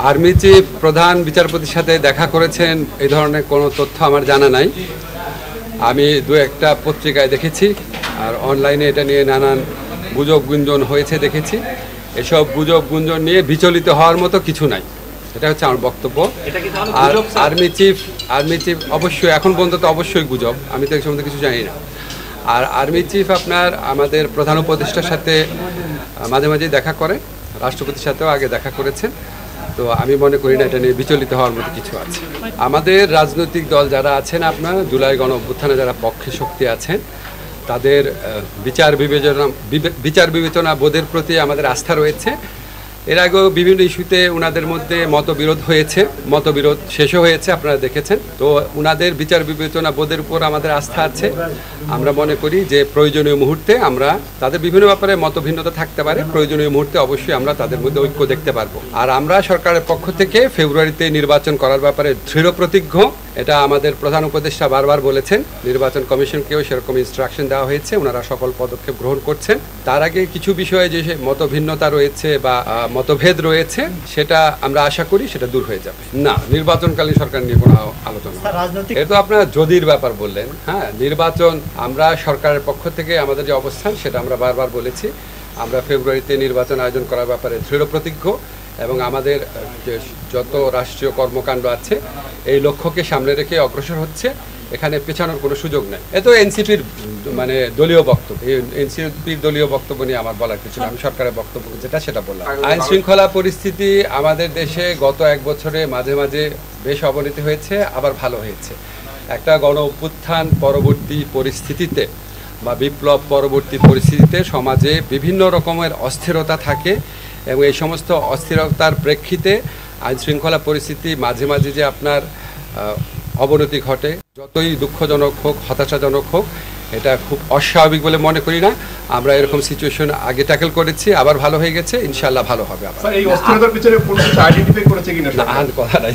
Army chief প্রধান বিচারপতির সাথে দেখা করেছেন এই ধরনের কোনো তথ্য আমার জানা নাই। আমি দু একটা পত্রিকায় দেখেছি, আর অনলাইনে এটা নিয়ে নানান গুজব গুঞ্জন হয়েছে দেখেছি। এসব গুজব গুঞ্জন নিয়ে বিচলিত হওয়ার মতো কিছু নাই, এটা হচ্ছে আমার বক্তব্য। আর আর্মি চিফ অবশ্যই এখন পর্যন্ত অবশ্যই গুজব, আমি তো এই সম্বন্ধে কিছু জানি না। আর আর্মি চিফ আপনার আমাদের প্রধান উপদেষ্টার সাথে মাঝে মাঝে দেখা করে, রাষ্ট্রপতির সাথেও আগে দেখা করেছেন। তো আমি মনে করি না এটা নিয়ে বিচলিত হওয়ার মতো কিছু আছে। আমাদের রাজনৈতিক দল যারা আছেন, আপনার জুলাই গণ অভ্যুত্থানে যারা পক্ষে শক্তি আছেন, তাদের বিচার বিবেচনা বোধের প্রতি আমাদের আস্থা রয়েছে। এর আগেও বিভিন্ন ইস্যুতে ওনাদের মধ্যে মতবিরোধ হয়েছে, মতবিরোধ শেষও হয়েছে, আপনারা দেখেছেন। তো ওনাদের বিচার বিবেচনা বোধের উপর আমাদের আস্থা আছে। আমরা মনে করি যে প্রয়োজনীয় মুহূর্তে আমরা তাদের বিভিন্ন ব্যাপারে মতভিন্নতা থাকতে পারে, প্রয়োজনীয় মুহূর্তে অবশ্যই আমরা তাদের মধ্যে ঐক্য দেখতে পারবো। আর আমরা সরকারের পক্ষ থেকে ফেব্রুয়ারিতে নির্বাচন করার ব্যাপারে দৃঢ় প্রতিজ্ঞ। এটা আমাদের প্রধান উপদেষ্টা বারবার বলেছেন, নির্বাচন কমিশনকেও সেরকম ইনস্ট্রাকশন দেওয়া হয়েছে, ওনারা সকল পদক্ষেপ গ্রহণ করছেন। তার আগে কিছু বিষয়ে যে মতভিন্নতা রয়েছে বা মতভেদ রয়েছে, সেটা আমরা আশা করি সেটা দূর হয়ে যাবে। না, নির্বাচনকালীন সরকার নিয়ে কোনো আলোচনা, এটা আপনার যদির ব্যাপার বললেন। হ্যাঁ, নির্বাচন আমরা সরকারের পক্ষ থেকে আমাদের যে অবস্থান সেটা আমরা বারবার বলেছি। আমরা ফেব্রুয়ারিতে নির্বাচন আয়োজন করার ব্যাপারে দৃঢ় প্রতিজ্ঞ, এবং আমাদের যে যত রাষ্ট্রীয় কর্মকাণ্ড আছে এই লক্ষ্যকে সামনে রেখে অগ্রসর হচ্ছে, এখানে পেছানোর কোনো সুযোগ নেই। এ তো এনসিপির মানে দলীয় বক্তব্য, এই এনসিপির দলীয় বক্তব্য নিয়ে আমার বলার কিছু না, আমি সরকারের বক্তব্য যেটা সেটা বললাম। আইন শৃঙ্খলা পরিস্থিতি আমাদের দেশে গত এক বছরে মাঝে মাঝে বেশ অবনতি হয়েছে, আবার ভালো হয়েছে। একটা গণ অভ্যুত্থান পরবর্তী পরিস্থিতিতে বা বিপ্লব পরবর্তী পরিস্থিতিতে সমাজে বিভিন্ন রকমের অস্থিরতা থাকে, এবং এই সমস্ত অস্থিরতার প্রেক্ষিতে আইন শৃঙ্খলা পরিস্থিতি মাঝে মাঝে যে আপনার অবনতি ঘটে, যতই দুঃখজনক হোক, হতাশাজনক হোক, এটা খুব অস্বাভাবিক বলে মনে করি না। আমরা এরকম সিচুয়েশন আগে ট্যাকেল করেছি, আবার ভালো হয়ে গেছে, ইনশাআল্লাহ ভালো হবে। এই অস্থিরতার পিছনে পুলিশ আইডেন্টিফাই করেছে কিনা কথা নাই।